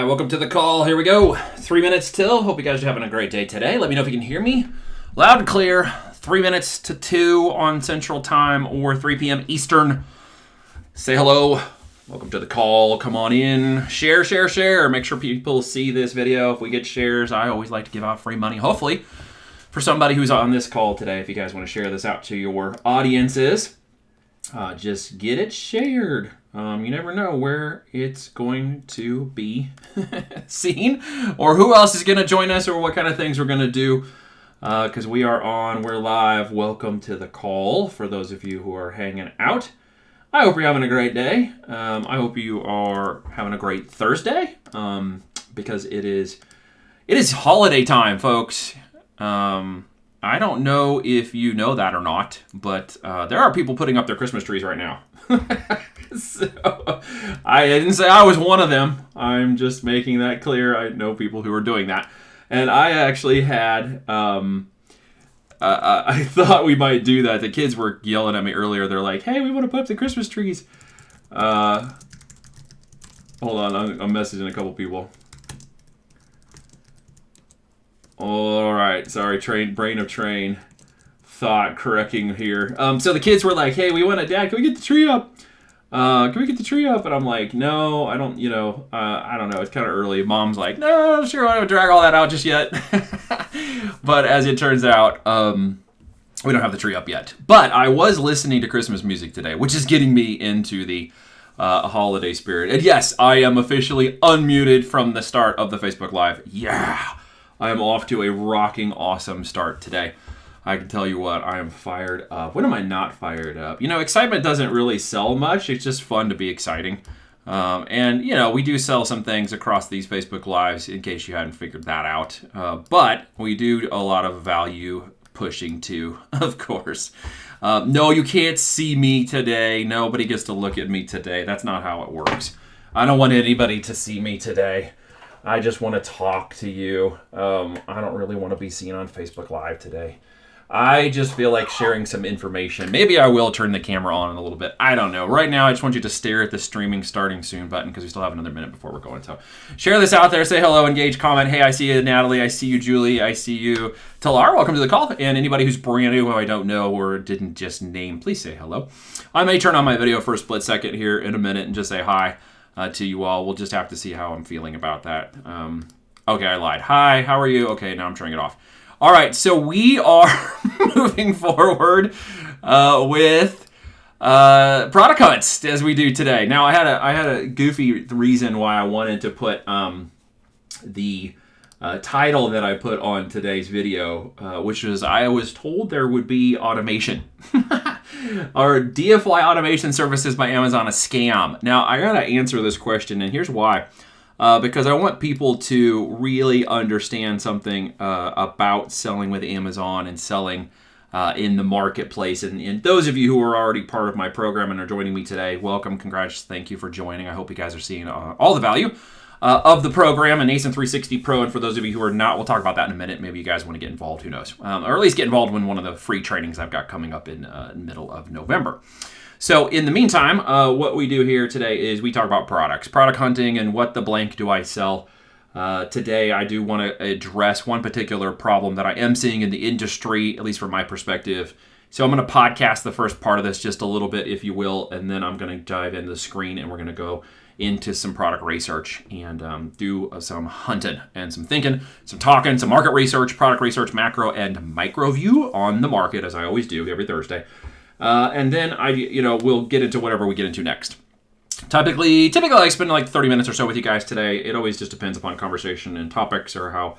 welcome to the call. Here we go. 3 minutes till. Hope you guys are having a great day today. Let me know if you can hear me. Loud and clear. 3 minutes to 2 on Central Time or 3 p.m. Eastern. Say hello. Welcome to the call. Come on in. Share, share, share. Make sure people see this video. If we get shares, I always like to give out free money. Hopefully, for somebody who's on this call today, if you guys want to share this out to your audiences, just get it shared. You never know where it's going to be seen or who else is going to join us or what kind of things we're going to do because we're live. Welcome to the call for those of you who are hanging out. I hope you're having a great day. I hope you are having a great Thursday because it is holiday time, folks. I don't know if you know that or not, but there are people putting up their Christmas trees right now. So I didn't say I was one of them. I'm just making that clear. I know people who are doing that. And I actually had, I thought we might do that. The kids were yelling at me earlier. They're like, hey, we want to put up the Christmas trees. Hold on, I'm messaging a couple people. All right, sorry, brain of train thought correcting here. So the kids were like, hey, Dad, can we get the tree up? Can we get the tree up? And I'm like, no, I don't, I don't know. It's kind of early. Mom's like, no, sure, I don't drag all that out just yet. But as it turns out, we don't have the tree up yet. But I was listening to Christmas music today, which is getting me into the holiday spirit. And yes, I am officially unmuted from the start of the Facebook Live. Yeah, I am off to a rocking awesome start today. I can tell you what, I am fired up. When am I not fired up? Excitement doesn't really sell much. It's just fun to be exciting. And we do sell some things across these Facebook Lives in case you hadn't figured that out. But we do a lot of value pushing too, of course. No, you can't see me today. Nobody gets to look at me today. That's not how it works. I don't want anybody to see me today. I just want to talk to you. I don't really want to be seen on Facebook Live today. I just feel like sharing some information. Maybe I will turn the camera on in a little bit. I don't know. Right now, I just want you to stare at the streaming starting soon button because we still have another minute before we're going. So share this out there. Say hello, engage, comment. Hey, I see you, Natalie. I see you, Julie. I see you, Talar. Welcome to the call. And anybody who's brand new who I don't know or didn't just name, please say hello. I may turn on my video for a split second here in a minute and just say hi to you all. We'll just have to see how I'm feeling about that. Okay, I lied. Hi, how are you? Okay, now I'm turning it off. All right, so we are moving forward with product hunts as we do today. Now, I had a goofy reason why I wanted to put the title that I put on today's video, which was I was told there would be automation. Are DFY automation services by Amazon a scam? Now, I got to answer this question, and here's why. Because I want people to really understand something about selling with Amazon and selling in the marketplace. And those of you who are already part of my program and are joining me today, welcome, congrats, thank you for joining. I hope you guys are seeing all the value of the program and ASIN 360 Pro. And for those of you who are not, we'll talk about that in a minute. Maybe you guys want to get involved, who knows? Or at least get involved in one of the free trainings I've got coming up in the middle of November. So in the meantime, what we do here today is we talk about products, product hunting, and what the blank do I sell. Today, I do want to address one particular problem that I am seeing in the industry, at least from my perspective. So I'm going to podcast the first part of this just a little bit, if you will, and then I'm going to dive into the screen and we're going to go into some product research and do some hunting and some thinking, some talking, some market research, product research, macro and micro view on the market, as I always do every Thursday. And then we'll get into whatever we get into next. Typically I spend like 30 minutes or so with you guys today. It always just depends upon conversation and topics or how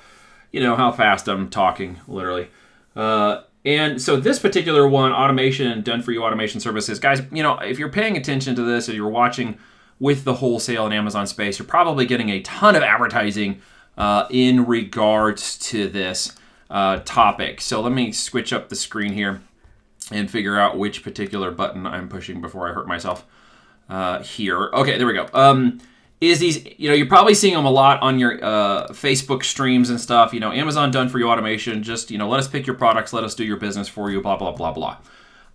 fast I'm talking, literally. And so this particular one, automation, done for you automation services, guys, if you're paying attention to this, or you're watching with the wholesale and Amazon space, you're probably getting a ton of advertising in regards to this topic. So let me switch up the screen here and figure out which particular button I'm pushing before I hurt myself here. Okay, there we go. Is these, you're probably seeing them a lot on your Facebook streams and stuff. Amazon done for you automation. Just, let us pick your products. Let us do your business for you, blah, blah, blah, blah.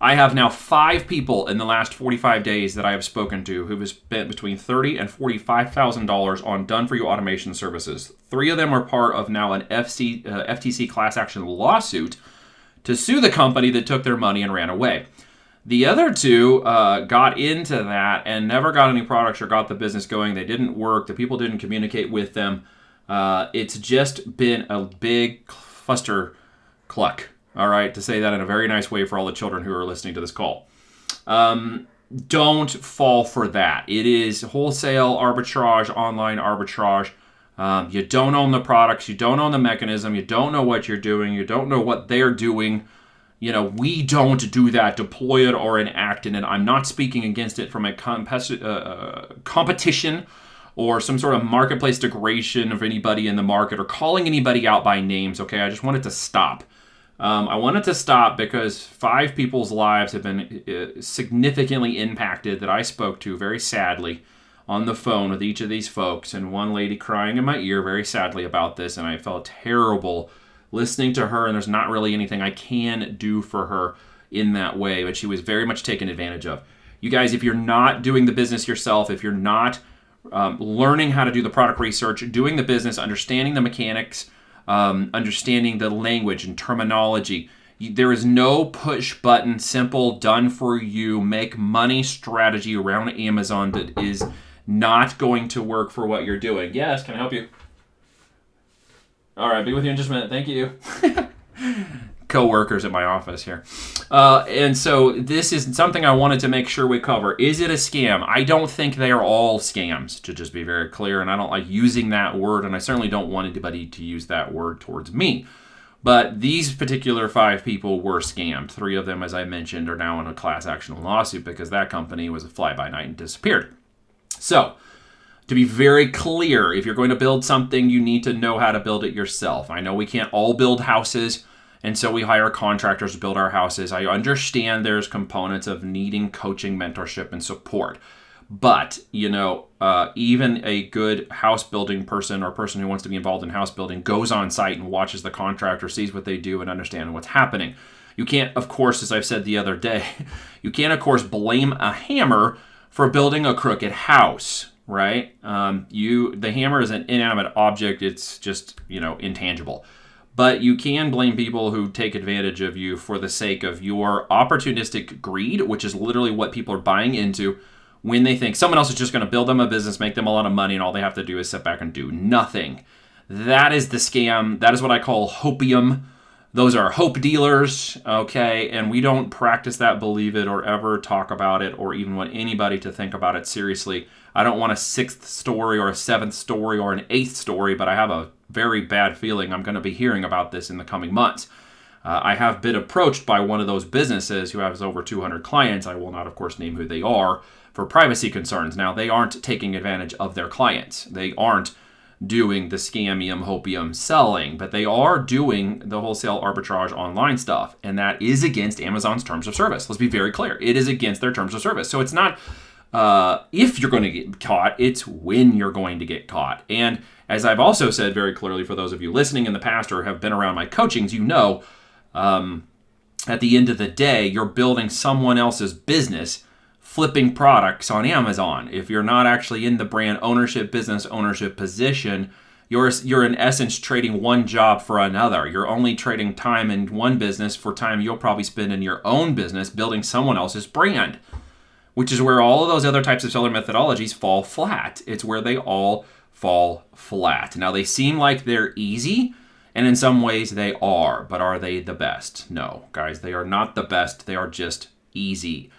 I have now 5 people in the last 45 days that I have spoken to who have spent between $30,000 and $45,000 on done-for-you automation services. 3 of them are part of now an FTC class action lawsuit to sue the company that took their money and ran away. The other 2 got into that and never got any products or got the business going. They didn't work. The people didn't communicate with them. It's just been a big fuster cluck. All right, to say that in a very nice way for all the children who are listening to this call. Don't fall for that. It is wholesale arbitrage, online arbitrage. You don't own the products. You don't own the mechanism. You don't know what you're doing. You don't know what they're doing. We don't do that, deploy it or enact in it. I'm not speaking against it from a competition or some sort of marketplace degradation of anybody in the market or calling anybody out by names, okay? I just want it to stop. I want it to stop because 5 people's lives have been significantly impacted that I spoke to very sadly on the phone with each of these folks, and one lady crying in my ear very sadly about this, and I felt terrible listening to her, and there's not really anything I can do for her in that way, but she was very much taken advantage of. You guys, if you're not doing the business yourself, if you're not learning how to do the product research, doing the business, understanding the mechanics, understanding the language and terminology, there is no push button, simple, done for you, make money strategy around Amazon that is not going to work for what you're doing. Yes, can I help you? All right, be with you in just a minute. Thank you. Co-workers at my office here. And so this is something I wanted to make sure we cover. Is it a scam? I don't think they are all scams, to just be very clear, and I don't like using that word, and I certainly don't want anybody to use that word towards me. But these particular 5 people were scammed. 3 of them, as I mentioned, are now in a class action lawsuit because that company was a fly-by-night and disappeared. So, to be very clear, if you're going to build something, you need to know how to build it yourself. I know we can't all build houses, and so we hire contractors to build our houses. I understand there's components of needing coaching, mentorship, and support. But, even a good house building person or person who wants to be involved in house building goes on site and watches the contractor, sees what they do, and understands what's happening. You can't, of course, as I've said the other day, you can't, of course, blame a hammer for building a crooked house, right? The hammer is an inanimate object. It's just, intangible. But you can blame people who take advantage of you for the sake of your opportunistic greed, which is literally what people are buying into when they think someone else is just going to build them a business, make them a lot of money, and all they have to do is sit back and do nothing. That is the scam. That is what I call hopium. Those are hope dealers, okay? And we don't practice that, believe it, or ever talk about it, or even want anybody to think about it seriously. I don't want a 6th story or a 7th story or an 8th story, but I have a very bad feeling I'm going to be hearing about this in the coming months. I have been approached by one of those businesses who has over 200 clients. I will not, of course, name who they are for privacy concerns. Now, they aren't taking advantage of their clients. They aren't doing the scamium, hopium selling, but they are doing the wholesale arbitrage online stuff, and that is against Amazon's terms of service. Let's be very clear. It is against their terms of service. So it's not if you're going to get caught, it's when you're going to get caught. And as I've also said very clearly for those of you listening in the past or have been around my coachings, at the end of the day, you're building someone else's business flipping products on Amazon. If you're not actually in the brand ownership, business ownership position, you're in essence trading one job for another. You're only trading time in one business for time you'll probably spend in your own business building someone else's brand, which is where all of those other types of seller methodologies fall flat. It's where they all fall flat. Now, they seem like they're easy, and in some ways they are, but are they the best? No, guys, they are not the best. They are just easy.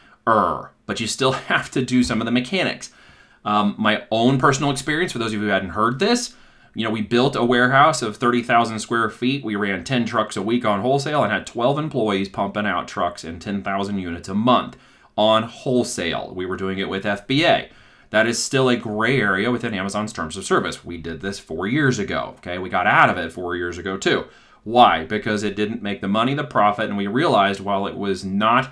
But you still have to do some of the mechanics. My own personal experience, for those of you who hadn't heard this, we built a warehouse of 30,000 square feet. We ran 10 trucks a week on wholesale and had 12 employees pumping out trucks and 10,000 units a month on wholesale. We were doing it with FBA. That is still a gray area within Amazon's terms of service. We did this 4 years ago. Okay, we got out of it 4 years ago too. Why? Because it didn't make the money, the profit, and we realized while it was not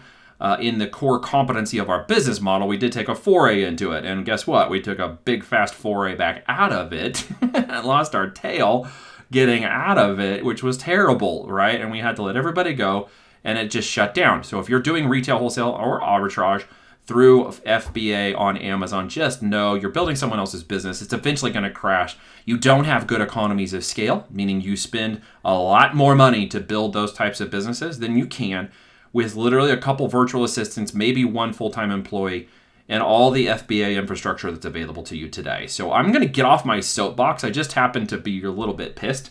in the core competency of our business model, we did take a foray into it. And guess what? We took a big, fast foray back out of it and lost our tail getting out of it, which was terrible, right? And we had to let everybody go and it just shut down. So if you're doing retail, wholesale, or arbitrage through FBA on Amazon, just know you're building someone else's business. It's eventually going to crash. You don't have good economies of scale, meaning you spend a lot more money to build those types of businesses than you can with literally a couple virtual assistants, maybe one full-time employee, and all the FBA infrastructure that's available to you today. So I'm going to get off my soapbox. I just happen to be a little bit pissed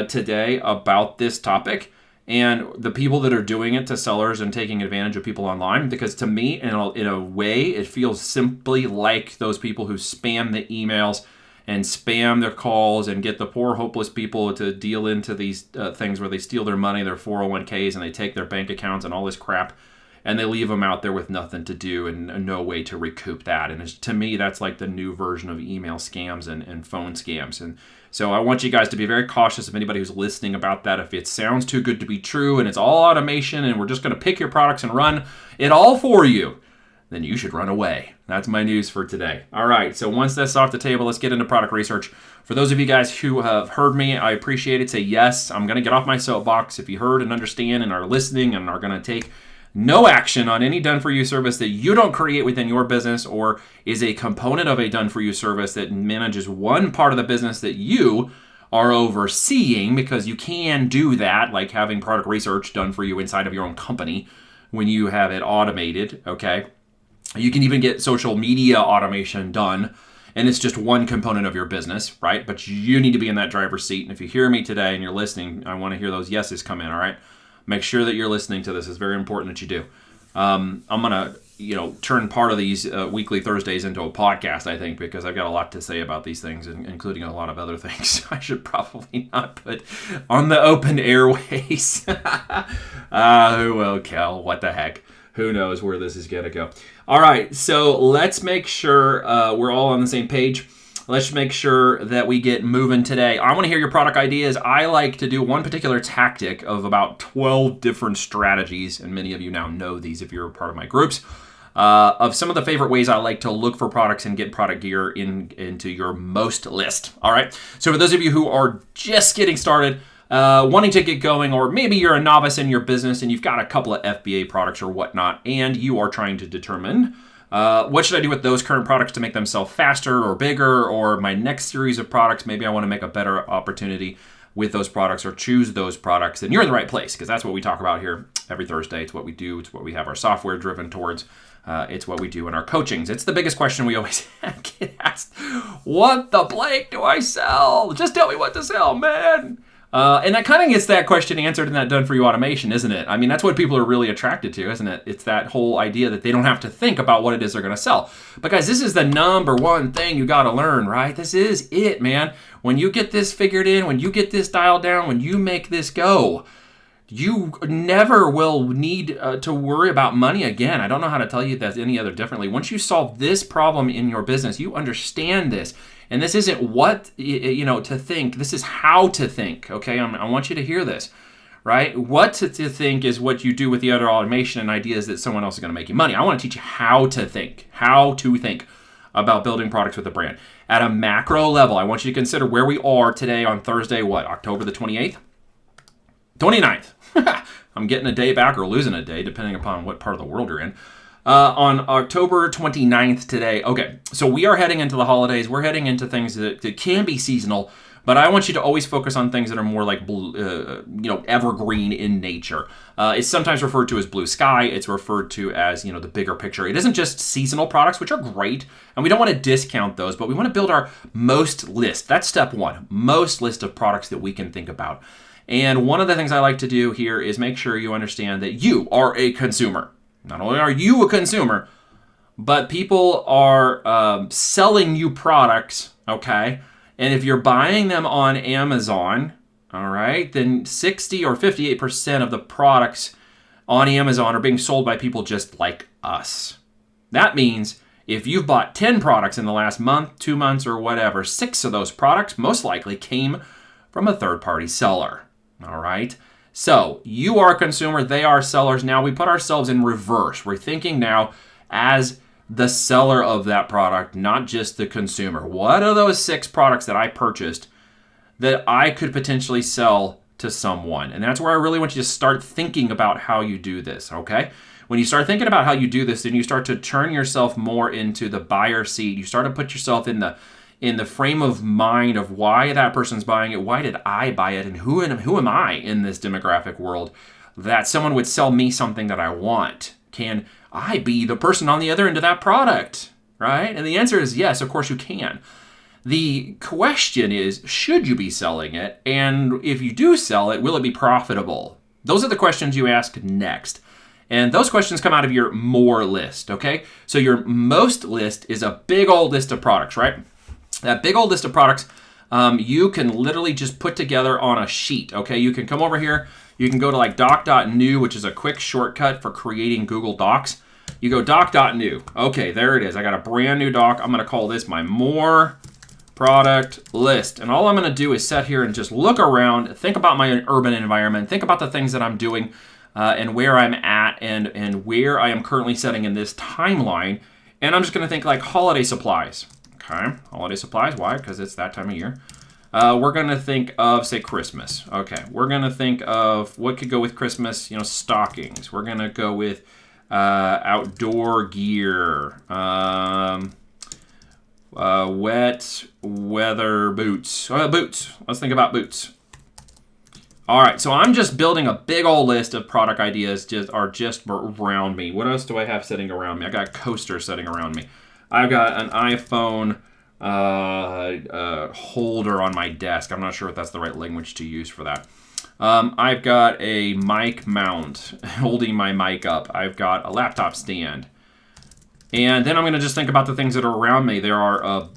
today about this topic and the people that are doing it to sellers and taking advantage of people online, because to me, in a way, it feels simply like those people who spam the emails and spam their calls and get the poor, hopeless people to deal into these things where they steal their money, their 401ks, and they take their bank accounts and all this crap, and they leave them out there with nothing to do and no way to recoup that. And to me, that's like the new version of email scams and phone scams. And so I want you guys to be very cautious of anybody who's listening about that. If it sounds too good to be true and it's all automation and we're just going to pick your products and run it all for you, then you should run away. That's my news for today. All right, so once that's off the table, let's get into product research. For those of you guys who have heard me, I appreciate it. Say yes, I'm going to get off my soapbox. If you heard and understand and are listening and are going to take no action on any done-for-you service that you don't create within your business or is a component of a done-for-you service that manages one part of the business that you are overseeing, because you can do that, like having product research done for you inside of your own company when you have it automated, okay? You can even get social media automation done, and it's just one component of your business, right? But you need to be in that driver's seat. And if you hear me today and you're listening, I want to hear those yeses come in, all right? Make sure that you're listening to this. It's very important that you do. I'm going to, turn part of these weekly Thursdays into a podcast, I think, because I've got a lot to say about these things, including a lot of other things I should probably not put on the open airways. Who will, Kel? What the heck? Who knows where this is going to go? All right, so let's make sure we're all on the same page. Let's make sure that we get moving today. I want to hear your product ideas. I like to do one particular tactic of about 12 different strategies, and many of you now know these if you're a part of my groups, of some of the favorite ways I like to look for products and get product gear into your most list. All right, so for those of you who are just getting started, wanting to get going, or maybe you're a novice in your business and you've got a couple of FBA products or whatnot, and you are trying to determine what should I do with those current products to make them sell faster or bigger, or my next series of products, maybe I want to make a better opportunity with those products or choose those products, then you're in the right place, because that's what we talk about here every Thursday. It's what we do. It's what we have our software driven towards. It's what we do in our coachings. It's the biggest question we always get asked. What the blank do I sell? Just tell me what to sell, man. And that kind of gets that question answered in that done-for-you automation, isn't it? I mean, that's what people are really attracted to, isn't it? It's that whole idea that they don't have to think about what it is they're going to sell. But guys, this is the number one thing you got to learn, right? This is it, man. When you get this figured in, when you get this dialed down, when you make this go, you never will need to worry about money again. I don't know how to tell you that any other differently. Once you solve this problem in your business, you understand this. And this isn't what, to think. This is how to think, okay? I want you to hear this, right? What to think is what you do with the other automation and ideas that someone else is going to make you money. I want to teach you how to think about building products with a brand. At a macro level, I want you to consider where we are today on Thursday, October the 28th? 29th. I'm getting a day back or losing a day, depending upon what part of the world you're in. On October 29th today. Okay, so we are heading into the holidays. We're heading into things that can be seasonal, but I want you to always focus on things that are more like evergreen in nature. It's sometimes referred to as blue sky. It's referred to as, the bigger picture. It isn't just seasonal products, which are great, and we don't want to discount those, but we want to build our most list. That's step one, most list of products that we can think about. And one of the things I like to do here is make sure you understand that you are a consumer. Not only are you a consumer, but people are selling you products, okay? And if you're buying them on Amazon, all right, then 60 or 58% of the products on Amazon are being sold by people just like us. That means if you've bought 10 products in the last month, 2 months, or whatever, 6 of those products most likely came from a third-party seller, all right? So you are a consumer, they are sellers. Now we put ourselves in reverse. We're thinking now as the seller of that product, not just the consumer. What are those 6 products that I purchased that I could potentially sell to someone. And that's where I really want you to start thinking about how you do this, okay? When you start thinking about how you do this, then you start to turn yourself more into the buyer seat. You start to put yourself in the frame of mind of why that person's buying it, why did I buy it, and who am I in this demographic world that someone would sell me something that I want? Can I be the person on the other end of that product, right? And the answer is yes, of course you can. The question is, should you be selling it? And if you do sell it, will it be profitable? Those are the questions you ask next. And those questions come out of your more list, okay? So your most list is a big old list of products, right? That big old list of products, you can literally just put together on a sheet, okay? You can come over here. You can go to like doc.new, which is a quick shortcut for creating Google Docs. You go doc.new. Okay, there it is. I got a brand new doc. I'm going to call this my more product list. And all I'm going to do is sit here and just look around, think about my urban environment, think about the things that I'm doing and where I'm at and where I am currently setting in this timeline. And I'm just going to think like holiday supplies. Okay, holiday supplies. Why? Because it's that time of year. We're going to think of, say, Christmas. Okay, we're going to think of what could go with Christmas, stockings. We're going to go with outdoor gear, wet weather boots. Boots. Let's think about boots. All right, so I'm just building a big old list of product ideas just around me. What else do I have sitting around me? I got a coaster sitting around me. I've got an iPhone holder on my desk. I'm not sure if that's the right language to use for that. I've got a mic mount holding my mic up. I've got a laptop stand. And then I'm going to just think about the things that are around me. There are,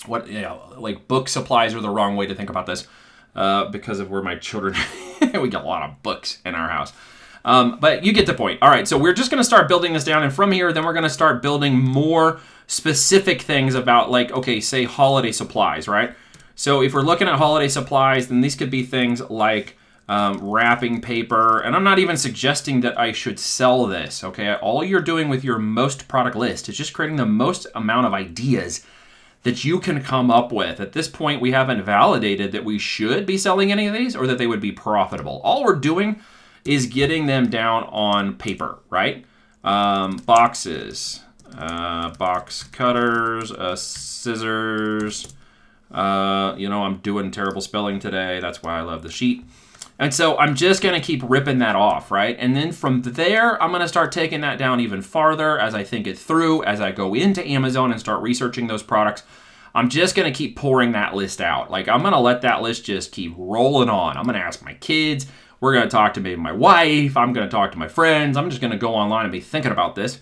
like book supplies are the wrong way to think about this because of where my children, we got a lot of books in our house. But you get the point. All right, so we're just going to start building this down. And from here, then we're going to start building more specific things about like, okay, say holiday supplies, right? So if we're looking at holiday supplies, then these could be things like wrapping paper. And I'm not even suggesting that I should sell this, okay? All you're doing with your most product list is just creating the most amount of ideas that you can come up with. At this point, we haven't validated that we should be selling any of these or that they would be profitable. All we're doing is getting them down on paper, right? Boxes, box cutters, scissors. I'm doing terrible spelling today. That's why I love the sheet. And so I'm just going to keep ripping that off, right? And then from there, I'm going to start taking that down even farther as I think it through, as I go into Amazon and start researching those products. I'm just going to keep pouring that list out. Like, I'm going to let that list just keep rolling on. I'm going to ask my kids. We're going to talk to maybe my wife. I'm going to talk to my friends. I'm just going to go online and be thinking about this.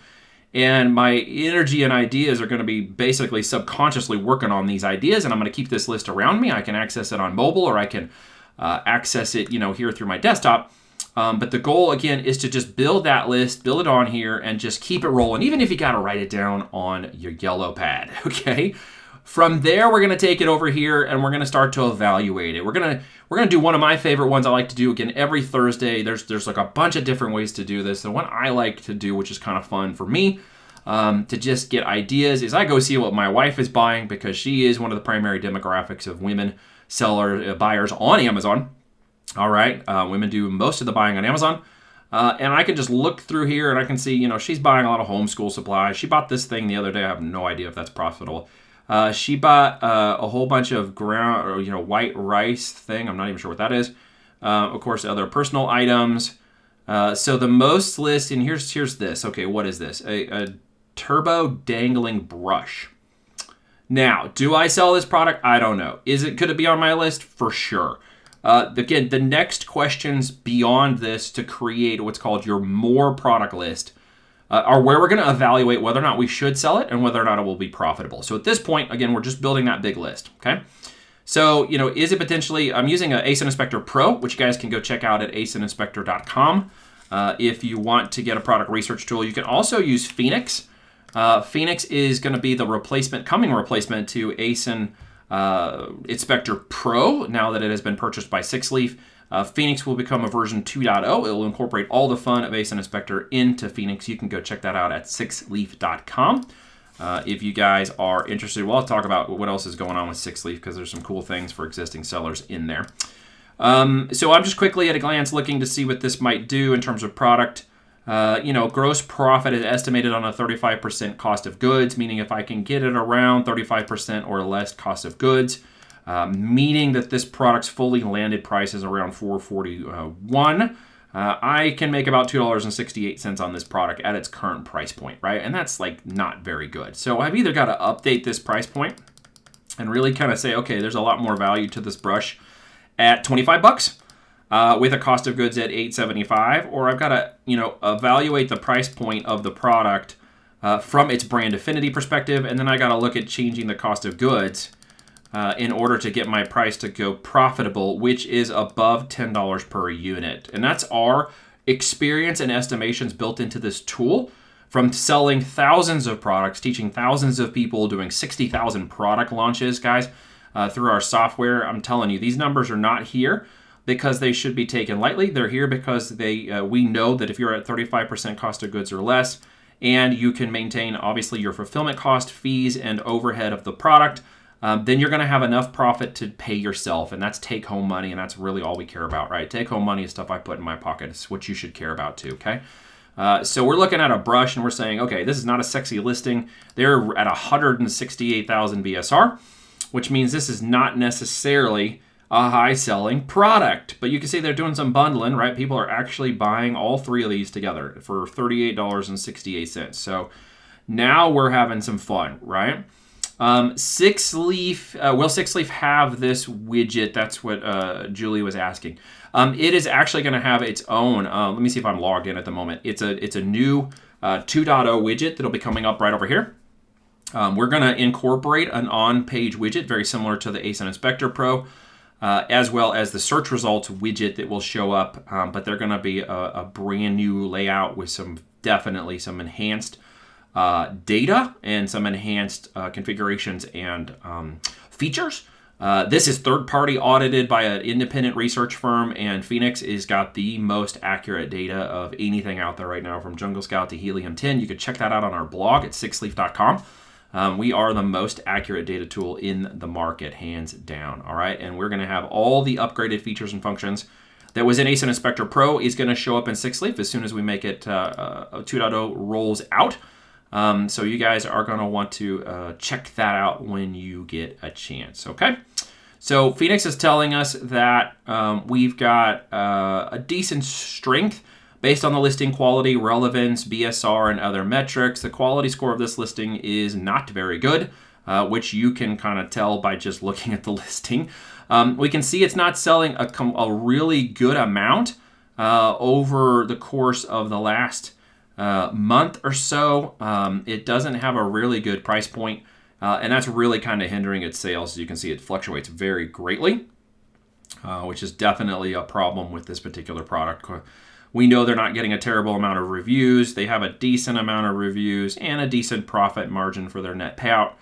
And my energy and ideas are going to be basically subconsciously working on these ideas. And I'm going to keep this list around me. I can access it on mobile or I can access it, here through my desktop. But the goal, again, is to just build that list, build it on here, and just keep it rolling, even if you got to write it down on your yellow pad, okay? From there, we're going to take it over here, and we're going to start to evaluate it. We're going to do one of my favorite ones I like to do, again, every Thursday. There's like a bunch of different ways to do this. The one I like to do, which is kind of fun for me, to just get ideas, is I go see what my wife is buying because she is one of the primary demographics of women buyers on Amazon. All right, women do most of the buying on Amazon. And I can just look through here and I can see, she's buying a lot of homeschool supplies. She bought this thing the other day. I have no idea if that's profitable. She bought a whole bunch of white rice thing. I'm not even sure what that is. Of course, other personal items. So the most list, and here's this. Okay, what is this? A turbo dangling brush. Now, do I sell this product? I don't know. Could it be on my list? For sure. Again, the next questions beyond this to create what's called your more product list are where we're going to evaluate whether or not we should sell it and whether or not it will be profitable. So at this point, again, we're just building that big list, okay? So, is it potentially, I'm using an ASIN Inspector Pro, which you guys can go check out at asininspector.com. If you want to get a product research tool, you can also use Phoenix. Phoenix is going to be the coming replacement to ASIN Inspector Pro, now that it has been purchased by Sixleaf. Phoenix will become a version 2.0. It will incorporate all the fun of ASIN Inspector into Phoenix. You can go check that out at sixleaf.com. If you guys are interested, we'll talk about what else is going on with Sixleaf because there's some cool things for existing sellers in there. So I'm just quickly at a glance looking to see what this might do in terms of product. Gross profit is estimated on a 35% cost of goods, meaning if I can get it around 35% or less cost of goods, meaning that this product's fully landed price is around $4.41. I can make about $2.68 on this product at its current price point, right? And that's like not very good. So I've either got to update this price point and really kind of say, okay, there's a lot more value to this brush at 25 bucks with a cost of goods at $8.75, or I've got to, evaluate the price point of the product from its brand affinity perspective, and then I got to look at changing the cost of goods in order to get my price to go profitable, which is above $10 per unit. And that's our experience and estimations built into this tool from selling thousands of products, teaching thousands of people, doing 60,000 product launches, guys, through our software. I'm telling you, these numbers are not here because they should be taken lightly. They're here because we know that if you're at 35% cost of goods or less, and you can maintain, obviously, your fulfillment cost, fees, and overhead of the product, then you're going to have enough profit to pay yourself, and that's take-home money, and that's really all we care about, right? Take-home money is stuff I put in my pocket. It's what you should care about too, okay? So we're looking at a brush, and we're saying, okay, this is not a sexy listing. They're at 168,000 BSR, which means this is not necessarily a high-selling product. But you can see they're doing some bundling, right? People are actually buying all three of these together for $38.68. So now we're having some fun, right? Six Leaf, will Six Leaf have this widget? That's what Julie was asking. It is actually going to have its own. Let me see if I'm logged in at the moment. It's a new 2.0 widget that'll be coming up right over here. We're going to incorporate an on-page widget very similar to the ASIN Inspector Pro, as well as the search results widget that will show up. But they're going to be a brand new layout with definitely some enhanced data and some enhanced configurations and features. This is third-party audited by an independent research firm, and Phoenix has got the most accurate data of anything out there right now, from Jungle Scout to Helium-10. You can check that out on our blog at sixleaf.com. We are the most accurate data tool in the market, hands down, all right? And we're going to have all the upgraded features and functions that was in ASIN Inspector Pro is going to show up in Six Leaf as soon as we make it 2.0 rolls out. So you guys are going to want to check that out when you get a chance, okay? So Phoenix is telling us that we've got a decent strength based on the listing quality, relevance, BSR, and other metrics. The quality score of this listing is not very good, which you can kind of tell by just looking at the listing. We can see it's not selling a really good amount over the course of the last month or so. It doesn't have a really good price point, and that's really kind of hindering its sales. As you can see, it fluctuates very greatly, which is definitely a problem with this particular product. We know they're not getting a terrible amount of reviews. They have a decent amount of reviews and a decent profit margin for their net payout.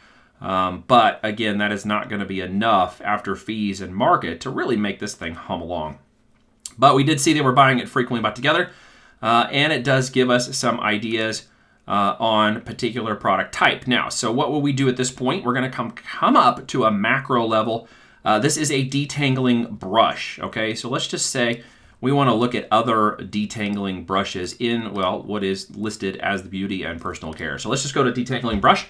But again, that is not going to be enough after fees and market to really make this thing hum along. But we did see they were buying it frequently bought together. And it does give us some ideas on particular product type. Now, so what will we do at this point? We're going to come up to a macro level. This is a detangling brush, okay? So let's just say we want to look at other detangling brushes in, well, what is listed as the beauty and personal care. So let's just go to detangling brush.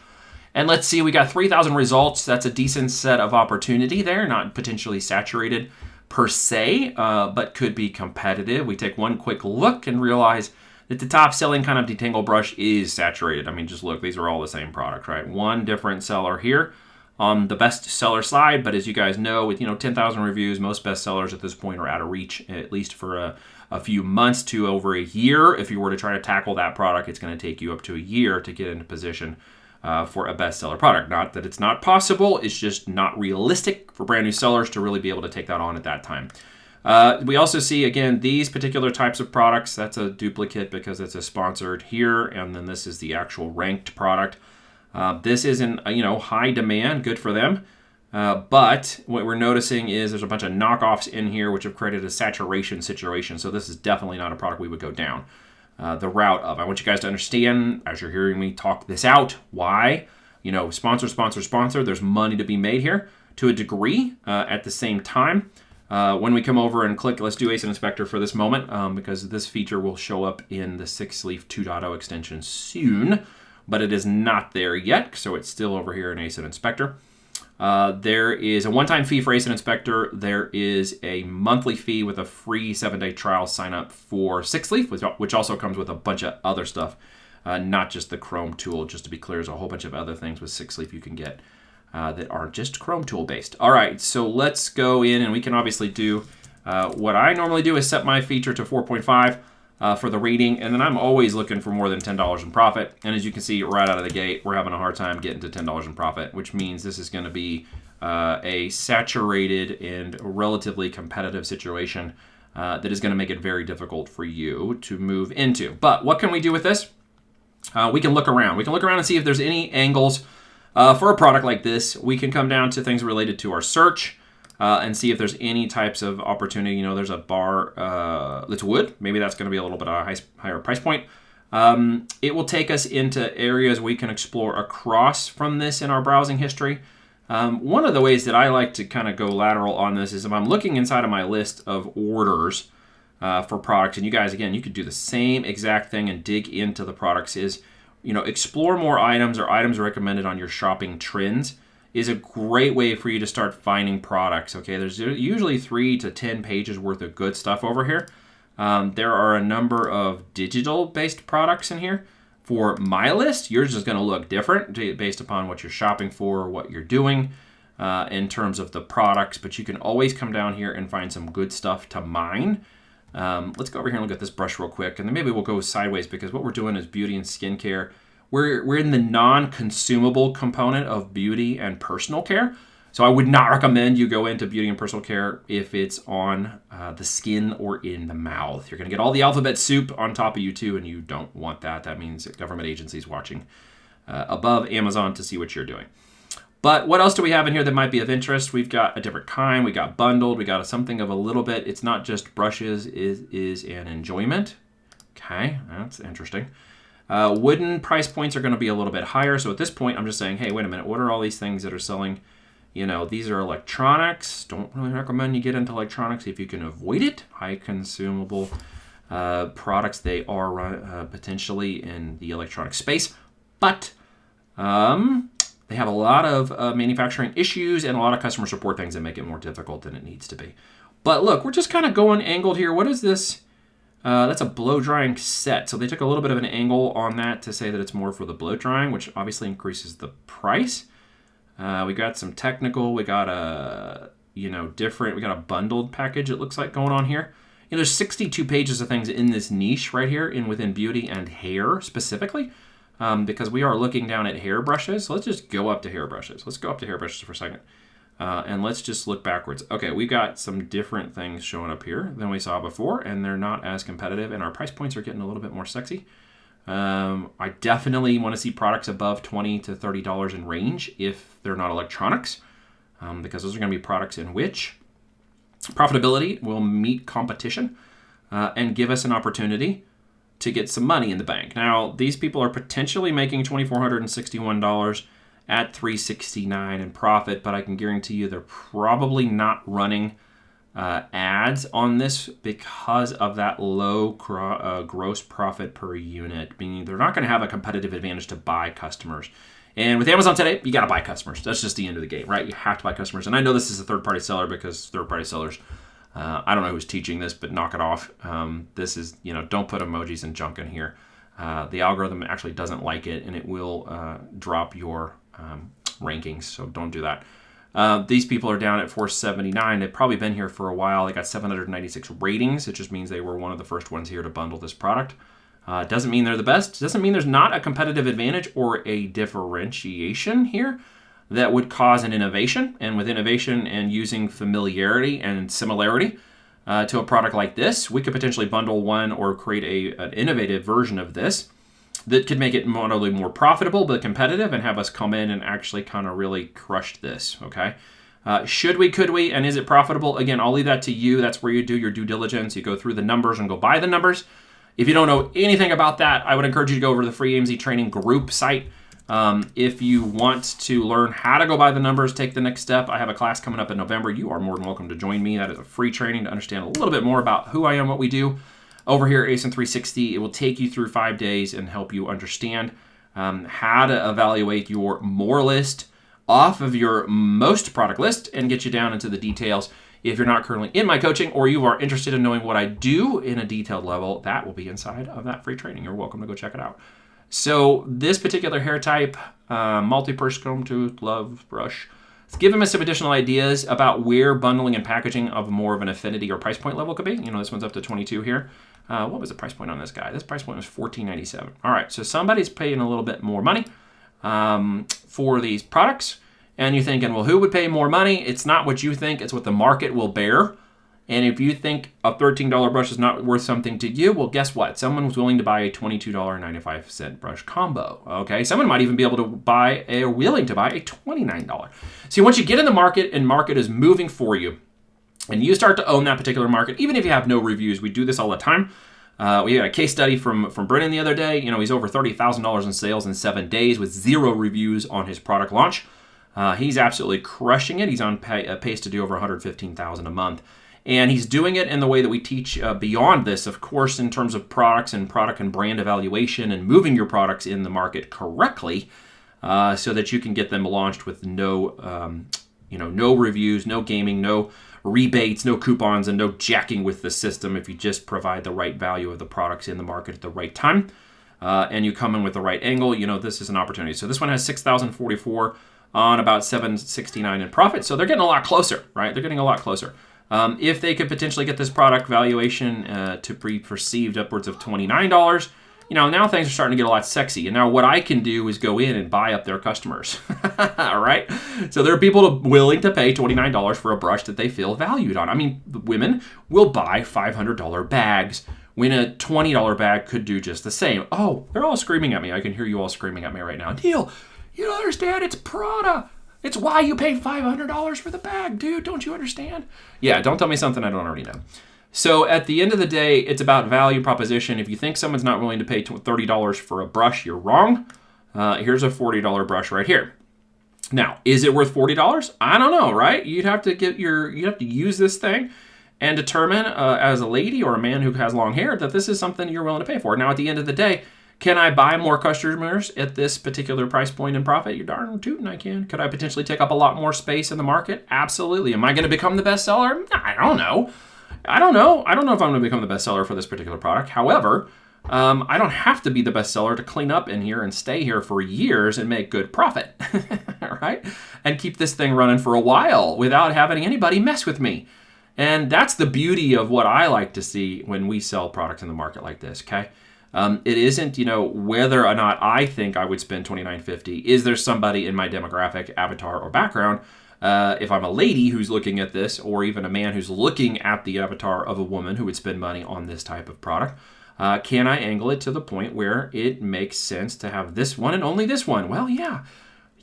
And let's see, we got 3,000 results. That's a decent set of opportunity there, not potentially saturated per se, but could be competitive. We take one quick look and realize that the top selling kind of detangle brush is saturated. I mean, just look, these are all the same product, right? One different seller here on the best seller side, but as you guys know, with 10,000 reviews, most best sellers at this point are out of reach, at least for a few months to over a year. If you were to try to tackle that product, it's going to take you up to a year to get into position for a bestseller product. Not that it's not possible, it's just not realistic for brand new sellers to really be able to take that on at that time. We also see, again, these particular types of products. That's a duplicate because it's a sponsored here, and then this is the actual ranked product. This is in high demand, good for them. But what we're noticing is there's a bunch of knockoffs in here which have created a saturation situation. So this is definitely not a product we would go down the route of. I want you guys to understand, as you're hearing me talk this out, why, sponsor. There's money to be made here to a degree. At the same time, When we come over and click, let's do ACID Inspector for this moment, because this feature will show up in the 6-leaf 2.0 extension soon, but it is not there yet, so it's still over here in ACID Inspector. There is a one-time fee for ACID Inspector. There is a monthly fee with a free 7-day trial sign up for 6-leaf, which also comes with a bunch of other stuff, not just the Chrome tool. Just to be clear, there's a whole bunch of other things with 6-leaf you can get that aren't just Chrome tool based. All right, so let's go in, and we can obviously do what I normally do is set my feature to 4.5 for the rating, and then I'm always looking for more than $10 in profit. And as you can see right out of the gate, we're having a hard time getting to $10 in profit, which means this is going to be a saturated and relatively competitive situation that is going to make it very difficult for you to move into. But what can we do with this? We can look around. We can look around and see if there's any angles for a product like this. We can come down to things related to our search and see if there's any types of opportunity. You know, there's a bar that's wood. Maybe that's going to be a little bit of a higher price point. It will take us into areas we can explore across from this in our browsing history. One of the ways that I like to kind of go lateral on this is if I'm looking inside of my list of orders for products, and you guys, again, you could do the same exact thing and dig into the products, is, you know, explore more items or items recommended on your shopping trends is a great way for you to start finding products. Okay, there's usually 3 to 10 pages worth of good stuff over here. There are a number of digital-based products in here. For my list, yours is going to look different based upon what you're shopping for, what you're doing in terms of the products, but you can always come down here and find some good stuff to mine. Let's go over here and look at this brush real quick, and then maybe we'll go sideways because what we're doing is beauty and skincare. We're in the non-consumable component of beauty and personal care. So I would not recommend you go into beauty and personal care if it's on the skin or in the mouth. You're going to get all the alphabet soup on top of you too, and you don't want that. That means government agencies watching above Amazon to see what you're doing. But what else do we have in here that might be of interest? We've got a different kind. We got bundled. We got something of a little bit. It's not just brushes. It is an enjoyment. Okay, that's interesting. Wooden price points are going to be a little bit higher. So at this point, I'm just saying, hey, wait a minute. What are all these things that are selling? You know, these are electronics. Don't really recommend you get into electronics if you can avoid it. High consumable products. They are potentially in the electronic space. But they have a lot of manufacturing issues and a lot of customer support things that make it more difficult than it needs to be. But look, we're just kind of going angled here. What is this? That's a blow drying set. So they took a little bit of an angle on that to say that it's more for the blow drying, which obviously increases the price. We got some technical. We got a, different. We got a bundled package, it looks like, going on here. There's 62 pages of things in this niche right here within beauty and hair specifically. Because we are looking down at hair brushes. So let's just go up to hair brushes. Let's go up to hair brushes for a second. And let's just look backwards. Okay, we got some different things showing up here than we saw before, and they're not as competitive, and our price points are getting a little bit more sexy. I definitely want to see products above $20 to $30 in range if they're not electronics, because those are going to be products in which profitability will meet competition and give us an opportunity to get some money in the bank. Now, these people are potentially making $2,461 at $369 in profit, but I can guarantee you they're probably not running ads on this because of that low gross profit per unit, meaning they're not going to have a competitive advantage to buy customers. And with Amazon today, you got to buy customers. That's just the end of the game, right? You have to buy customers. And I know this is a third-party seller because third-party sellers, I don't know who's teaching this, but knock it off. This is, don't put emojis and junk in here. The algorithm actually doesn't like it, and it will drop your rankings, so don't do that. These people are down at 479. They've probably been here for a while. They got 796 ratings. It just means they were one of the first ones here to bundle this product. Doesn't mean they're the best. Doesn't mean there's not a competitive advantage or a differentiation here that would cause an innovation. And with innovation and using familiarity and similarity to a product like this, we could potentially bundle one or create an innovative version of this that could make it not only more profitable but competitive and have us come in and actually kind of really crush this, okay? Should we, could we, and is it profitable? Again, I'll leave that to you. That's where you do your due diligence. You go through the numbers and go by the numbers. If you don't know anything about that, I would encourage you to go over to the free AMZ training group site. If you want to learn how to go by the numbers, take the next step, I have a class coming up in November. You are more than welcome to join me. That is a free training to understand a little bit more about who I am, what we do over here at ASIN 360. It will take you through 5 days and help you understand how to evaluate your more list off of your most product list and get you down into the details. If you're not currently in my coaching or you are interested in knowing what I do in a detailed level, that will be inside of that free training. You're welcome to go check it out. So this particular hair type, multi-purse comb tooth, glove, brush, it's giving us some additional ideas about where bundling and packaging of more of an affinity or price point level could be. You know, this one's up to 22 here. What was the price point on this guy? This price point was $14.97. All right, so somebody's paying a little bit more money for these products. And you're thinking, well, who would pay more money? It's not what you think. It's what the market will bear. And if you think a $13 brush is not worth something to you, well, guess what? Someone was willing to buy a $22.95 brush combo. Okay, someone might even be able to buy willing to buy a $29. See, once you get in the market and market is moving for you, and you start to own that particular market, even if you have no reviews, we do this all the time. We had a case study from Brennan the other day. You know, he's over $30,000 in sales in 7 days with 0 reviews on his product launch. He's absolutely crushing it. He's on pace to do over $115,000 a month. And he's doing it in the way that we teach beyond this, of course, in terms of products and product and brand evaluation and moving your products in the market correctly so that you can get them launched with no reviews, no gaming, no rebates, no coupons, and no jacking with the system if you just provide the right value of the products in the market at the right time. And you come in with the right angle, you know, this is an opportunity. So this one has 6,044 on about 769 in profit. So they're getting a lot closer, right? They're getting a lot closer. If they could potentially get this product valuation to be perceived upwards of $29, you know, now things are starting to get a lot sexy. And now what I can do is go in and buy up their customers, all right? So there are people willing to pay $29 for a brush that they feel valued on. I mean, women will buy $500 bags when a $20 bag could do just the same. Oh, they're all screaming at me. I can hear you all screaming at me right now. Neil, you don't understand. It's Prada. It's why you paid $500 for the bag, dude. Don't you understand? Yeah, don't tell me something I don't already know. So at the end of the day, it's about value proposition. If you think someone's not willing to pay $30 for a brush, you're wrong. Here's a $40 brush right here. Now, is it worth $40? I don't know, right? You'd have to use this thing and determine as a lady or a man who has long hair that this is something you're willing to pay for. Now, at the end of the day, can I buy more customers at this particular price point and profit? You're darn tootin' I can. Could I potentially take up a lot more space in the market? Absolutely. Am I going to become the best seller? I don't know. I don't know if I'm going to become the best seller for this particular product. However, I don't have to be the best seller to clean up in here and stay here for years and make good profit, all right? And keep this thing running for a while without having anybody mess with me. And that's the beauty of what I like to see when we sell products in the market like this, okay? It isn't, you know, whether or not I think I would spend $29.50. Is there somebody in my demographic, avatar, or background, if I'm a lady who's looking at this, or even a man who's looking at the avatar of a woman who would spend money on this type of product, can I angle it to the point where it makes sense to have this one and only this one? Well, yeah,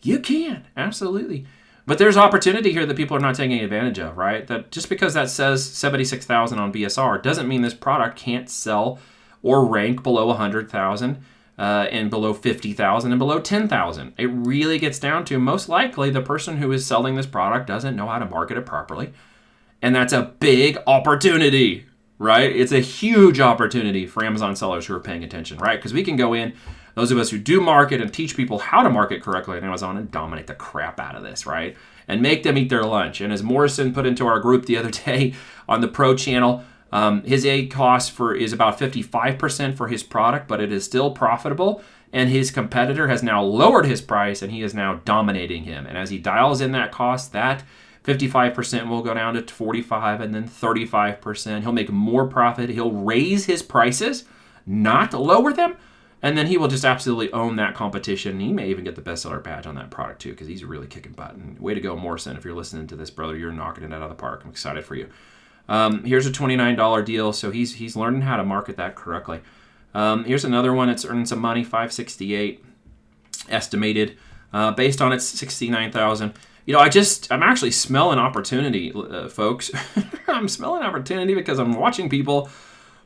you can. Absolutely. But there's opportunity here that people are not taking advantage of, right? That just because that says 76,000 on BSR doesn't mean this product can't sell or rank below 100,000 and below 50,000 and below 10,000. It really gets down to most likely the person who is selling this product doesn't know how to market it properly. And that's a big opportunity, right? It's a huge opportunity for Amazon sellers who are paying attention, right? Because we can go in, those of us who do market and teach people how to market correctly on Amazon and dominate the crap out of this, right? And make them eat their lunch. And as Morrison put into our group the other day on the Pro channel, his aid cost is about 55% for his product, but it is still profitable. And his competitor has now lowered his price, and he is now dominating him. And as he dials in that cost, that 55% will go down to 45% and then 35%. He'll make more profit. He'll raise his prices, not lower them. And then he will just absolutely own that competition. He may even get the bestseller badge on that product too, because he's really kicking butt. And way to go, Morrison. If you're listening to this, brother, you're knocking it out of the park. I'm excited for you. Here's a $29 deal, so he's learning how to market that correctly. Here's another one. It's earning some money, $568 estimated, based on its $69,000. You know, I'm actually smelling opportunity, folks. I'm smelling opportunity because I'm watching people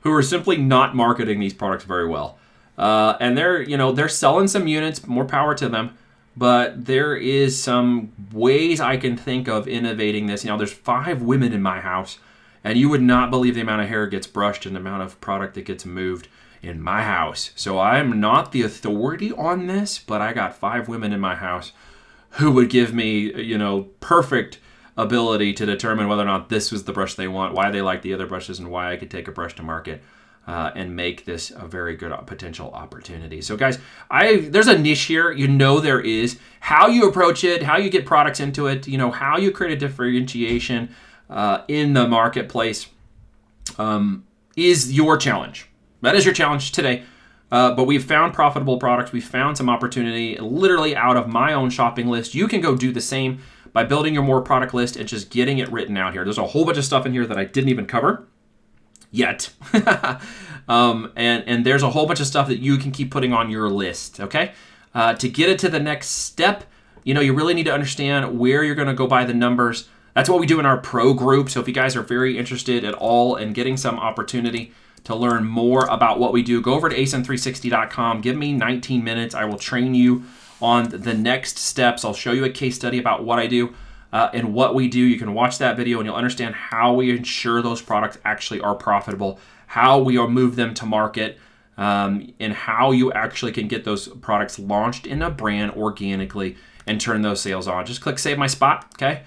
who are simply not marketing these products very well. And they're selling some units, more power to them. But there is some ways I can think of innovating this. There's 5 women in my house, and you would not believe the amount of hair gets brushed and the amount of product that gets moved in my house. So I'm not the authority on this, but I got 5 women in my house who would give me, perfect ability to determine whether or not this was the brush they want, why they like the other brushes, and why I could take a brush to market and make this a very good potential opportunity. So guys, there's a niche here. There is. How you approach it, how you get products into it, how you create a differentiation in the marketplace is your challenge. That is your challenge today. But we've found profitable products. We've found some opportunity literally out of my own shopping list. You can go do the same by building your more product list and just getting it written out here. There's a whole bunch of stuff in here that I didn't even cover yet. And there's a whole bunch of stuff that you can keep putting on your list, okay? To get it to the next step, you really need to understand where you're going to go by the numbers. That's what we do in our pro group. So if you guys are very interested at all in getting some opportunity to learn more about what we do, go over to asin360.com. Give me 19 minutes. I will train you on the next steps. I'll show you a case study about what I do and what we do. You can watch that video and you'll understand how we ensure those products actually are profitable, how we move them to market, and how you actually can get those products launched in a brand organically and turn those sales on. Just click Save My Spot, okay?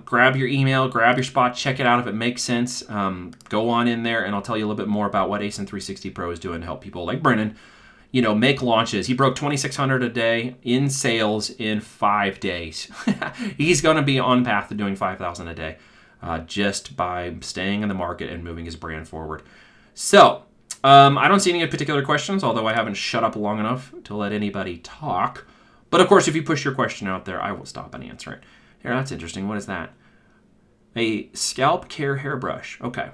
Grab your email, grab your spot, check it out if it makes sense. Go on in there and I'll tell you a little bit more about what ASIN 360 Pro is doing to help people like Brennan, make launches. He broke 2,600 a day in sales in 5 days. He's going to be on path to doing 5,000 a day just by staying in the market and moving his brand forward. So I don't see any particular questions, although I haven't shut up long enough to let anybody talk. But of course, if you push your question out there, I will stop and answer it. Here, that's interesting. What is that? A scalp care hairbrush. Okay.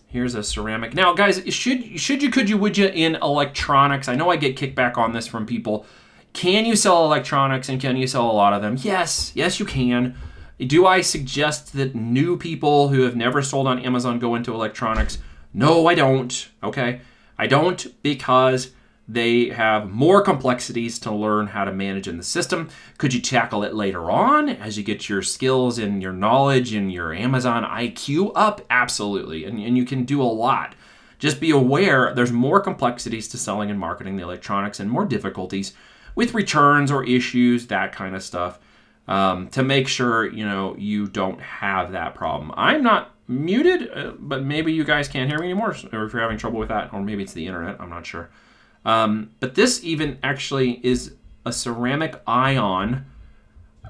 Here's a ceramic. Now, guys, would you in electronics? I know I get kickback on this from people. Can you sell electronics and can you sell a lot of them? Yes, you can. Do I suggest that new people who have never sold on Amazon go into electronics? No, I don't. Okay. I don't, because they have more complexities to learn how to manage in the system. Could you tackle it later on as you get your skills and your knowledge and your Amazon IQ up? Absolutely. And you can do a lot. Just be aware there's more complexities to selling and marketing the electronics and more difficulties with returns or issues, that kind of stuff, to make sure you don't have that problem. I'm not muted, but maybe you guys can't hear me anymore, or if you're having trouble with that, or maybe it's the internet, I'm not sure. But this even actually is a ceramic ion.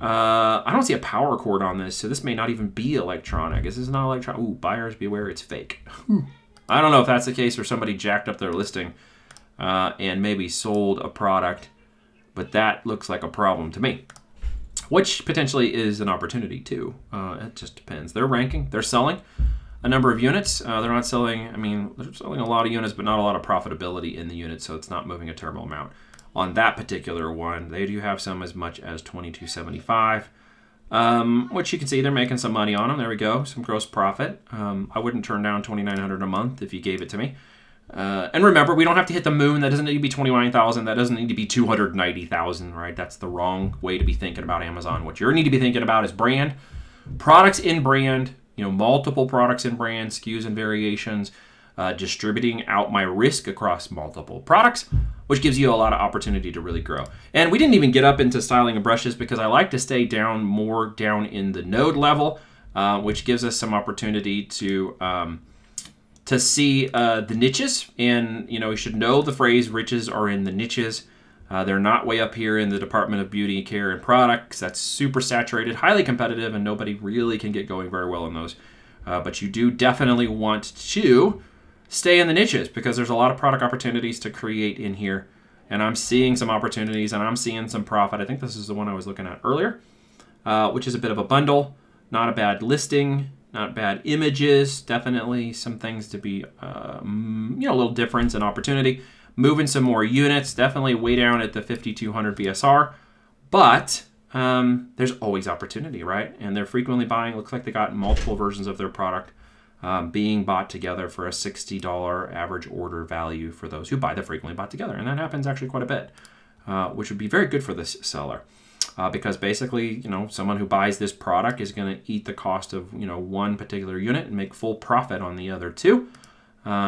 I don't see a power cord on this, so this may not even be electronic. This is not electronic. Ooh, buyers beware, it's fake. I don't know if that's the case or somebody jacked up their listing and maybe sold a product, but that looks like a problem to me, which potentially is an opportunity too. It just depends. They're ranking, they're selling a number of units. They're not selling, they're selling a lot of units, but not a lot of profitability in the units, so it's not moving a turbo amount. On that particular one, they do have some as much as $22.75, which you can see they're making some money on them. There we go, some gross profit. I wouldn't turn down $2,900 a month if you gave it to me. And remember, we don't have to hit the moon. That doesn't need to be 29,000. That doesn't need to be 290,000, right? That's the wrong way to be thinking about Amazon. What you need to be thinking about is brand, products in brand, multiple products in brand, SKUs and variations, distributing out my risk across multiple products, which gives you a lot of opportunity to really grow. And we didn't even get up into styling of brushes because I like to stay more down in the node level, which gives us some opportunity to see the niches. And, you should know the phrase riches are in the niches. They're not way up here in the Department of Beauty, Care, and Products. That's super saturated, highly competitive, and nobody really can get going very well in those. But you do definitely want to stay in the niches because there's a lot of product opportunities to create in here. And I'm seeing some opportunities and I'm seeing some profit. I think this is the one I was looking at earlier, which is a bit of a bundle. Not a bad listing, not bad images. Definitely some things to be, a little difference and opportunity. Moving some more units, definitely way down at the 5,200 VSR. But there's always opportunity, right? And they're frequently buying. Looks like they got multiple versions of their product. being bought together for a $60 average order value for those who buy the frequently bought together. And that happens actually quite a bit, which would be very good for this seller. Because basically, someone who buys this product is going to eat the cost of, one particular unit and make full profit on the other two,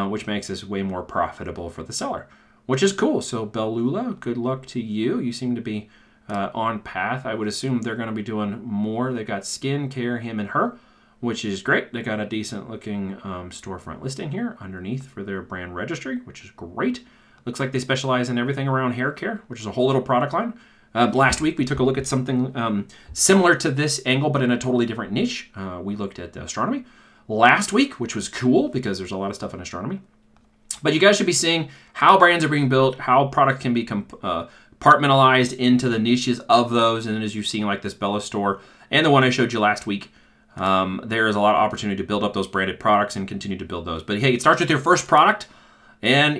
which makes this way more profitable for the seller, which is cool. So Bellula, good luck to you. You seem to be on path. I would assume they're going to be doing more. They got skin care, him and her, which is great. They got a decent looking storefront listing here underneath for their brand registry, which is great. Looks like they specialize in everything around hair care, which is a whole little product line. Last week, we took a look at something similar to this angle, but in a totally different niche. We looked at astronomy last week, which was cool because there's a lot of stuff in astronomy. But you guys should be seeing how brands are being built, how product can be compartmentalized into the niches of those. And as you've seen, like this Bella store and the one I showed you last week, there is a lot of opportunity to build up those branded products and continue to build those. But hey, it starts with your first product. And,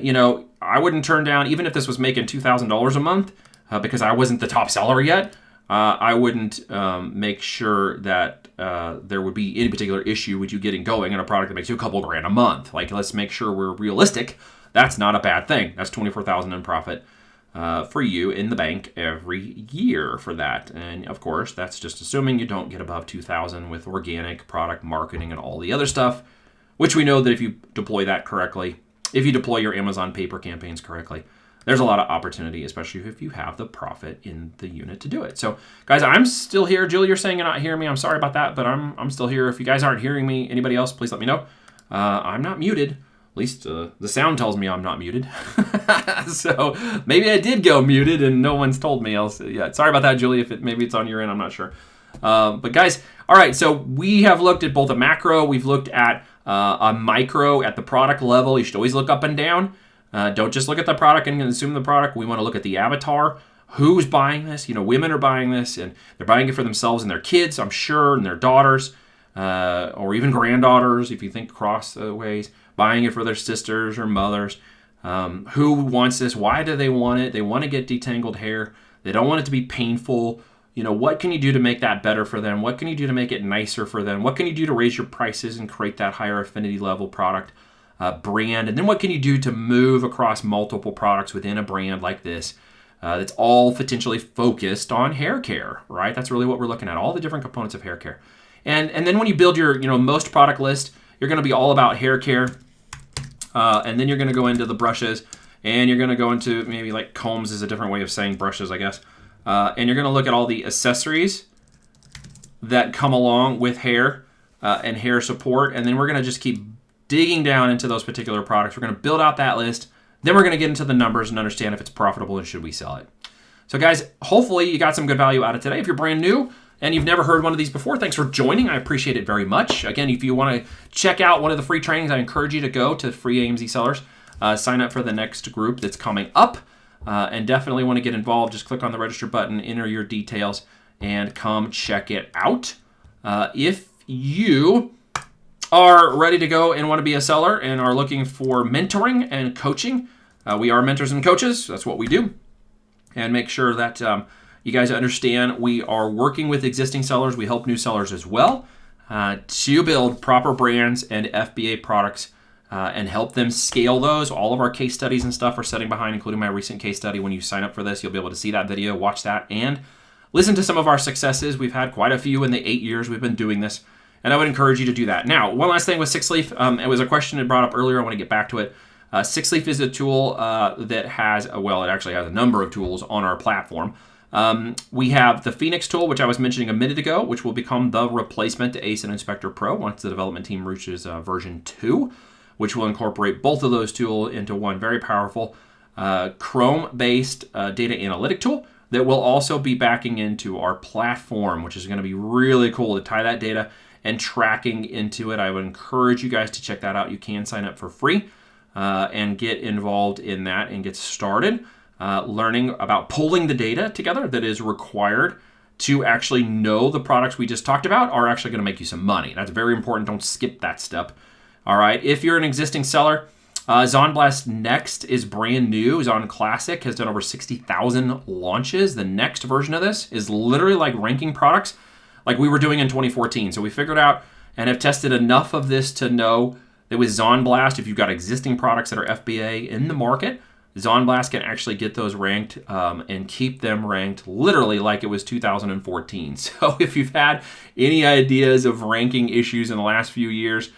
I wouldn't turn down, even if this was making $2,000 a month, because I wasn't the top seller yet, I wouldn't make sure that there would be any particular issue with you getting going on a product that makes you a couple grand a month. Like, let's make sure we're realistic. That's not a bad thing. That's $24,000 in profit for you in the bank every year for that. And of course, that's just assuming you don't get above $2,000 with organic product marketing and all the other stuff, which we know that if you deploy that correctly, if you deploy your Amazon paper campaigns correctly, there's a lot of opportunity, especially if you have the profit in the unit to do it. So, guys, I'm still here. Julie, you're saying you're not hearing me. I'm sorry about that, but I'm still here. If you guys aren't hearing me, anybody else, please let me know. I'm not muted. At least the sound tells me I'm not muted. So maybe I did go muted and no one's told me else. Yeah, sorry about that, Julie. Maybe it's on your end, I'm not sure. But guys, all right. So we have looked at both a macro. We've looked at a micro at the product level. You should always look up and down. Don't just look at the product and consume the product. We want to look at the avatar. Who's buying this? Women are buying this, and they're buying it for themselves and their kids, I'm sure, and their daughters, or even granddaughters, if you think cross ways, buying it for their sisters or mothers. Who wants this? Why do they want it? They want to get detangled hair. They don't want it to be painful. What can you do to make that better for them? What can you do to make it nicer for them? What can you do to raise your prices and create that higher affinity level product? Brand, and then what can you do to move across multiple products within a brand like this that's all potentially focused on hair care, right? That's really what we're looking at, all the different components of hair care. And then when you build your most product list, you're going to be all about hair care, and then you're going to go into the brushes, and you're going to go into maybe like combs is a different way of saying brushes, I guess, and you're going to look at all the accessories that come along with hair and hair support, and then we're going to just keep digging down into those particular products. We're going to build out that list. Then we're going to get into the numbers and understand if it's profitable and should we sell it. So guys, hopefully you got some good value out of today. If you're brand new and you've never heard one of these before, thanks for joining. I appreciate it very much. Again, if you want to check out one of the free trainings, I encourage you to go to Free AMZ Sellers. Sign up for the next group that's coming up, and definitely want to get involved. Just click on the register button, enter your details, and come check it out. If you are ready to go and want to be a seller and are looking for mentoring and coaching, we are mentors and coaches. That's what we do. And make sure that you guys understand we are working with existing sellers. We help new sellers as well to build proper brands and FBA products and help them scale those. All of our case studies and stuff are setting behind, including my recent case study. When you sign up for this, you'll be able to see that video, watch that, and listen to some of our successes. We've had quite a few in the 8 years we've been doing this. And I would encourage you to do that. Now, one last thing with Six Leaf. It was a question that brought up earlier. I want to get back to it. Six Leaf is a tool that has, it actually has a number of tools on our platform. We have the Phoenix tool, which I was mentioning a minute ago, which will become the replacement to Ace and Inspector Pro once the development team reaches version 2, which will incorporate both of those tools into one very powerful Chrome-based data analytic tool that will also be backing into our platform, which is going to be really cool to tie that data and tracking into it. I would encourage you guys to check that out. You can sign up for free and get involved in that and get started learning about pulling the data together that is required to actually know the products we just talked about are actually going to make you some money. That's very important. Don't skip that step. All right. If you're an existing seller, Zonblast Next is brand new. Zon Classic has done over 60,000 launches. The next version of this is literally like ranking products like we were doing in 2014. So we figured out and have tested enough of this to know that with ZonBlast, if you've got existing products that are FBA in the market, ZonBlast can actually get those ranked and keep them ranked literally like it was 2014. So if you've had any ideas of ranking issues in the last few years,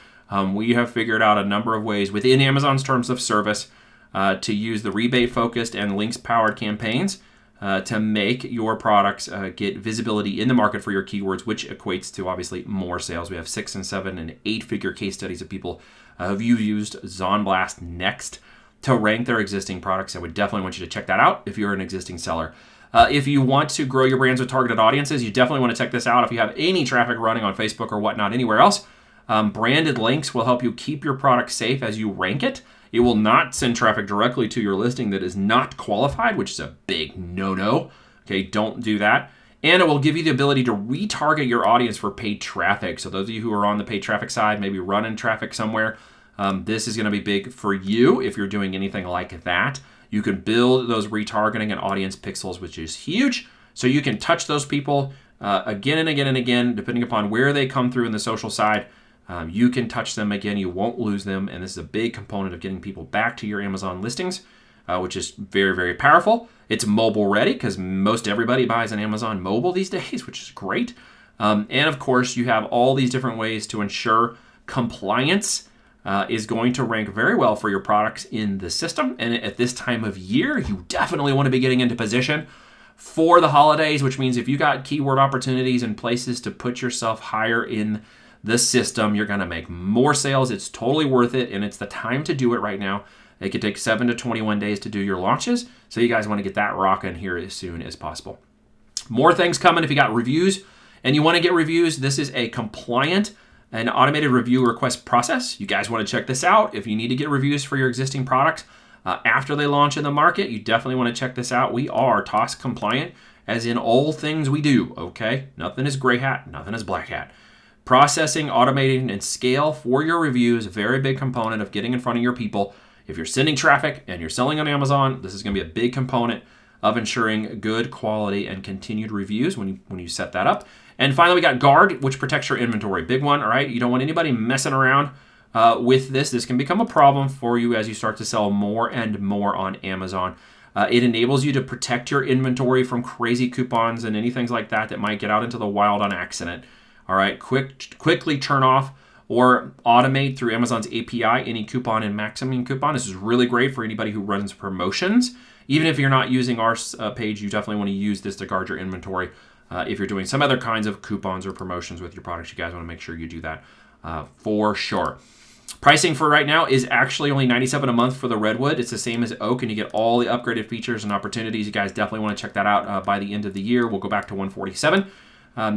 we have figured out a number of ways within Amazon's terms of service to use the rebate-focused and links-powered campaigns to make your products get visibility in the market for your keywords, which equates to obviously more sales. We have 6 and 7 and 8-figure case studies of people who've used ZonBlast Next to rank their existing products. I would definitely want you to check that out if you're an existing seller. If you want to grow your brands with targeted audiences, you definitely want to check this out. If you have any traffic running on Facebook or whatnot anywhere else, branded links will help you keep your product safe as you rank it. It will not send traffic directly to your listing that is not qualified, which is a big no-no. Okay, don't do that. And it will give you the ability to retarget your audience for paid traffic. So those of you who are on the paid traffic side, maybe running traffic somewhere, this is going to be big for you if you're doing anything like that. You can build those retargeting and audience pixels, which is huge. So you can touch those people again and again and again, depending upon where they come through in the social side. You can touch them again. You won't lose them. And this is a big component of getting people back to your Amazon listings, which is very, very powerful. It's mobile ready because most everybody buys on Amazon mobile these days, which is great. And of course, you have all these different ways to ensure compliance is going to rank very well for your products in the system. And at this time of year, you definitely want to be getting into position for the holidays, which means if you got keyword opportunities and places to put yourself higher in the system, you're going to make more sales. It's totally worth it, and it's the time to do it right now. It could take 7 to 21 days to do your launches, so you guys want to get that rocking here as soon as possible. More things coming. If you got reviews and you want to get reviews, this is a compliant and automated review request process. You guys want to check this out. If you need to get reviews for your existing products after they launch in the market, you definitely want to check this out. We are TOS compliant, as in all things we do, okay? Nothing is gray hat, nothing is black hat. Processing, automating, and scale for your reviews, a very big component of getting in front of your people. If you're sending traffic and you're selling on Amazon, this is going to be a big component of ensuring good quality and continued reviews when you set that up. And finally, we got Guard, which protects your inventory. Big one, all right? You don't want anybody messing around with this. This can become a problem for you as you start to sell more and more on Amazon. It enables you to protect your inventory from crazy coupons and anything like that that might get out into the wild on accident. All right, quickly turn off or automate through Amazon's API any coupon and maximum coupon. This is really great for anybody who runs promotions. Even if you're not using our page, you definitely want to use this to guard your inventory. If you're doing some other kinds of coupons or promotions with your products, you guys want to make sure you do that for sure. Pricing for right now is actually only $97 a month for the Redwood. It's the same as Oak, and you get all the upgraded features and opportunities. You guys definitely want to check that out by the end of the year. We'll go back to $147.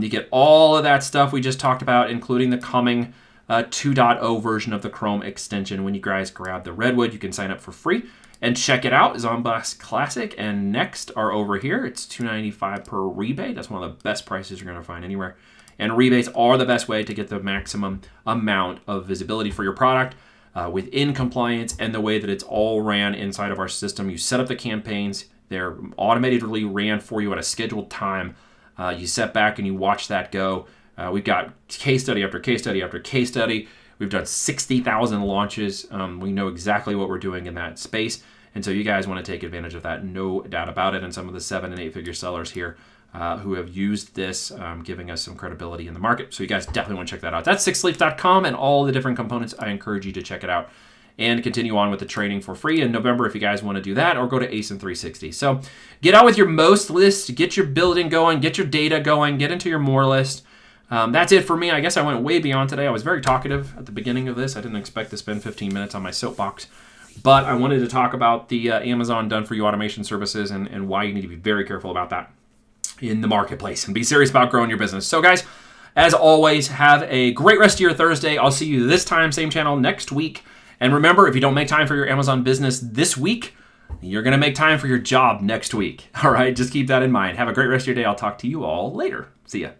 You get all of that stuff we just talked about, including the coming 2.0 version of the Chrome extension. When you guys grab the Redwood, you can sign up for free and check it out. ZonBlast Classic and Next are over here. It's $295 per rebate. That's one of the best prices you're going to find anywhere. And rebates are the best way to get the maximum amount of visibility for your product within compliance and the way that it's all ran inside of our system. You set up the campaigns. They're automatically ran for you at a scheduled time. You sit back and you watch that go. We've got case study after case study after case study. We've done 60,000 launches. We know exactly what we're doing in that space. And so you guys want to take advantage of that, no doubt about it. And some of the 7 and 8-figure sellers here who have used this, giving us some credibility in the market. So you guys definitely want to check that out. That's sixleaf.com and all the different components. I encourage you to check it out and continue on with the training for free in November if you guys want to do that, or go to ASIN360. So get out with your most list, get your building going, get your data going, get into your more list. That's it for me. I guess I went way beyond today. I was very talkative at the beginning of this. I didn't expect to spend 15 minutes on my soapbox, but I wanted to talk about the Amazon done-for-you automation services and why you need to be very careful about that in the marketplace and be serious about growing your business. So guys, as always, have a great rest of your Thursday. I'll see you this time, same channel next week. And remember, if you don't make time for your Amazon business this week, you're going to make time for your job next week. All right, just keep that in mind. Have a great rest of your day. I'll talk to you all later. See ya.